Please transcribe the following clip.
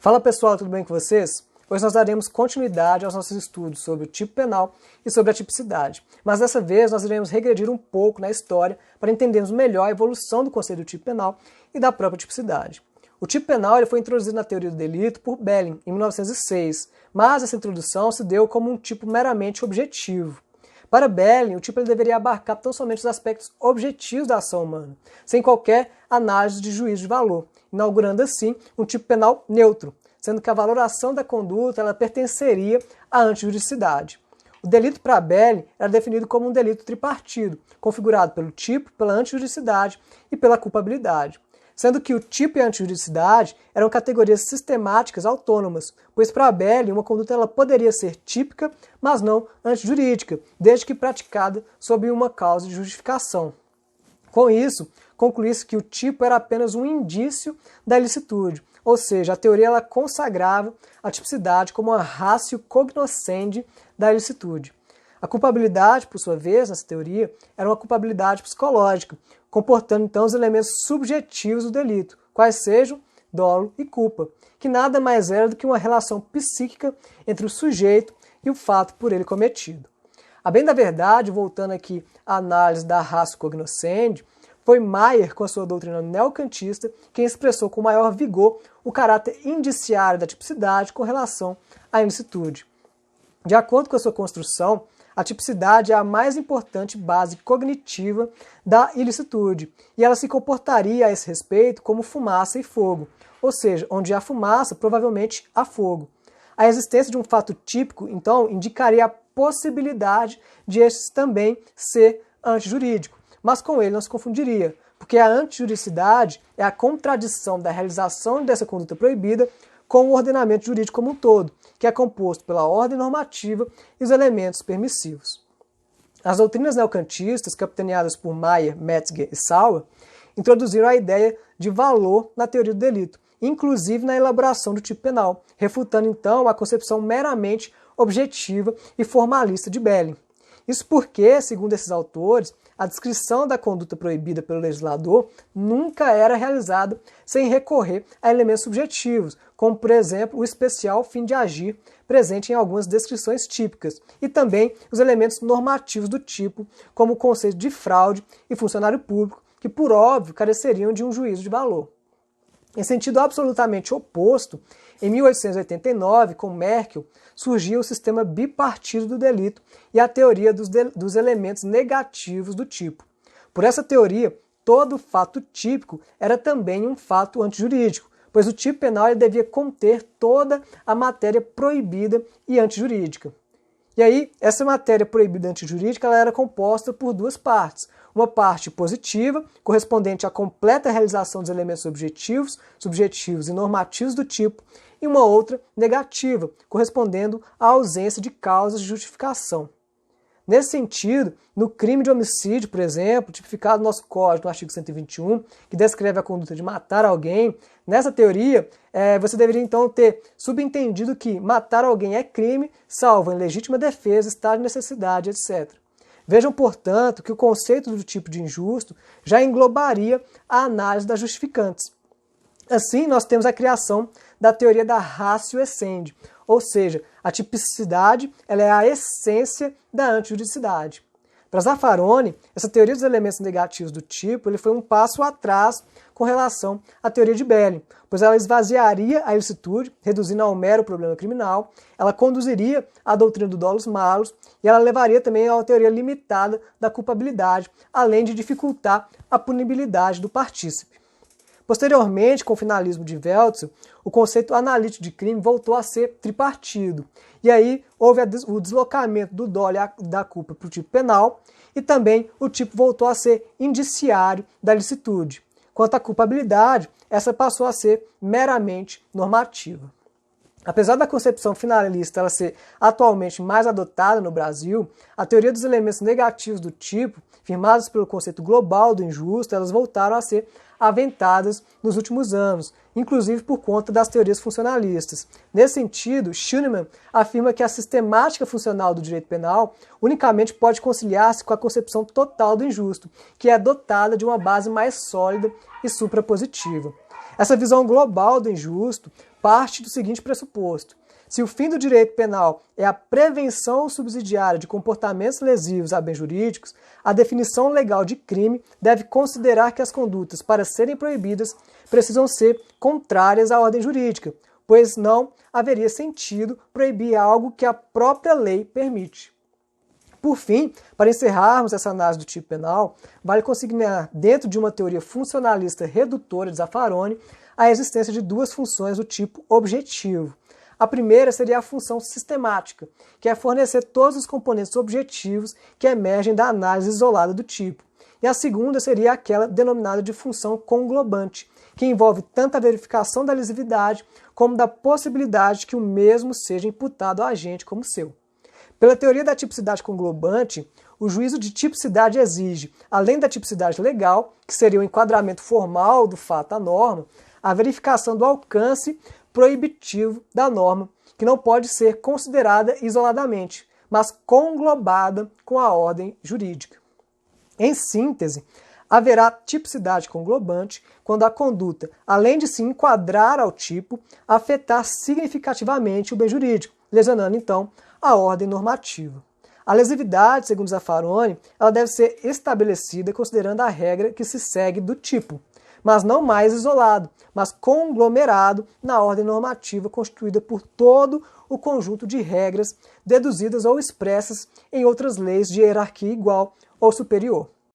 Fala pessoal, tudo bem com vocês? Hoje nós daremos continuidade aos nossos estudos sobre o tipo penal e sobre a tipicidade. Mas dessa vez nós iremos regredir um pouco na história para entendermos melhor a evolução do conceito do tipo penal e da própria tipicidade. O tipo penal ele foi introduzido na teoria do delito por Belling em 1906, mas essa introdução se deu como um tipo meramente objetivo. Para Belling, o tipo ele deveria abarcar tão somente os aspectos objetivos da ação humana, sem qualquer análise de juízo de valor, inaugurando assim um tipo penal neutro, sendo que a valoração da conduta ela pertenceria à antijuridicidade. O delito para Belling era definido como um delito tripartido, configurado pelo tipo, pela antijuridicidade e pela culpabilidade, sendo que o tipo e a antijuridicidade eram categorias sistemáticas autônomas, pois para Belling uma conduta ela poderia ser típica, mas não antijurídica, desde que praticada sob uma causa de justificação. Com isso, concluiu-se que o tipo era apenas um indício da ilicitude, ou seja, a teoria ela consagrava a tipicidade como uma ratio cognoscendi da ilicitude. A culpabilidade, por sua vez, nessa teoria, era uma culpabilidade psicológica, comportando então os elementos subjetivos do delito, quais sejam dolo e culpa, que nada mais era do que uma relação psíquica entre o sujeito e o fato por ele cometido. A bem da verdade, voltando aqui à análise da ratio cognoscendi, foi Maier, com a sua doutrina neocantista, quem expressou com maior vigor o caráter indiciário da tipicidade com relação à ilicitude. De acordo com a sua construção, a tipicidade é a mais importante base cognitiva da ilicitude, e ela se comportaria a esse respeito como fumaça e fogo, ou seja, onde há fumaça, provavelmente há fogo. A existência de um fato típico, então, indicaria a possibilidade de este também ser antijurídico, mas com ele não se confundiria, porque a antijuridicidade é a contradição da realização dessa conduta proibida com o ordenamento jurídico como um todo, que é composto pela ordem normativa e os elementos permissivos. As doutrinas neocantistas, capitaneadas por Maier, Metzger e Sauer, introduziram a ideia de valor na teoria do delito, inclusive na elaboração do tipo penal, refutando então a concepção meramente objetiva e formalista de Belling. Isso porque, segundo esses autores, a descrição da conduta proibida pelo legislador nunca era realizada sem recorrer a elementos subjetivos, como, por exemplo, o especial fim de agir, presente em algumas descrições típicas, e também os elementos normativos do tipo, como o conceito de fraude e funcionário público, que, por óbvio, careceriam de um juízo de valor. Em sentido absolutamente oposto, em 1889, com Merkel, surgiu o sistema bipartido do delito e a teoria dos elementos negativos do tipo. Por essa teoria, todo fato típico era também um fato antijurídico, pois o tipo penal devia conter toda a matéria proibida e antijurídica. E aí, essa matéria proibida e antijurídica ela era composta por duas partes. Uma parte positiva, correspondente à completa realização dos elementos objetivos, subjetivos e normativos do tipo, e uma outra negativa, correspondendo à ausência de causas de justificação. Nesse sentido, no crime de homicídio, por exemplo, tipificado no nosso Código, no artigo 121, que descreve a conduta de matar alguém, nessa teoria, você deveria então ter subentendido que matar alguém é crime, salvo em legítima defesa, estado de necessidade, etc. Vejam, portanto, que o conceito do tipo de injusto já englobaria a análise das justificantes. Assim, nós temos a criação da teoria da ratio essendi, ou seja, a tipicidade ela é a essência da antijuridicidade. Para Zaffaroni, essa teoria dos elementos negativos do tipo ele foi um passo atrás com relação à teoria de Belling, pois ela esvaziaria a ilicitude, reduzindo ao mero problema criminal, ela conduziria à doutrina do dolus malus e ela levaria também a uma teoria limitada da culpabilidade, além de dificultar a punibilidade do partícipe. Posteriormente, com o finalismo de Welzel, o conceito analítico de crime voltou a ser tripartido. E aí houve o deslocamento do dolo e da culpa para o tipo penal e também o tipo voltou a ser indiciário da ilicitude. Quanto à culpabilidade, essa passou a ser meramente normativa. Apesar da concepção finalista ela ser atualmente mais adotada no Brasil, a teoria dos elementos negativos do tipo, firmadas pelo conceito global do injusto, elas voltaram a ser aventadas nos últimos anos, inclusive por conta das teorias funcionalistas. Nesse sentido, Schunemann afirma que a sistemática funcional do direito penal unicamente pode conciliar-se com a concepção total do injusto, que é dotada de uma base mais sólida e suprapositiva. Essa visão global do injusto parte do seguinte pressuposto: se o fim do direito penal é a prevenção subsidiária de comportamentos lesivos a bens jurídicos, a definição legal de crime deve considerar que as condutas, para serem proibidas, precisam ser contrárias à ordem jurídica, pois não haveria sentido proibir algo que a própria lei permite. Por fim, para encerrarmos essa análise do tipo penal, vale consignar, dentro de uma teoria funcionalista redutora de Zaffaroni, a existência de duas funções do tipo objetivo. A primeira seria a função sistemática, que é fornecer todos os componentes objetivos que emergem da análise isolada do tipo. E a segunda seria aquela denominada de função conglobante, que envolve tanto a verificação da lesividade como da possibilidade que o mesmo seja imputado ao agente como seu. Pela teoria da tipicidade conglobante, o juízo de tipicidade exige, além da tipicidade legal, que seria o enquadramento formal do fato à norma, a verificação do alcance proibitivo da norma, que não pode ser considerada isoladamente, mas conglobada com a ordem jurídica. Em síntese, haverá tipicidade conglobante quando a conduta, além de se enquadrar ao tipo, afetar significativamente o bem jurídico, lesionando então a ordem normativa. A lesividade, segundo Zaffaroni, ela deve ser estabelecida considerando a regra que se segue do tipo, mas não mais isolado, mas conglomerado na ordem normativa constituída por todo o conjunto de regras deduzidas ou expressas em outras leis de hierarquia igual ou superior.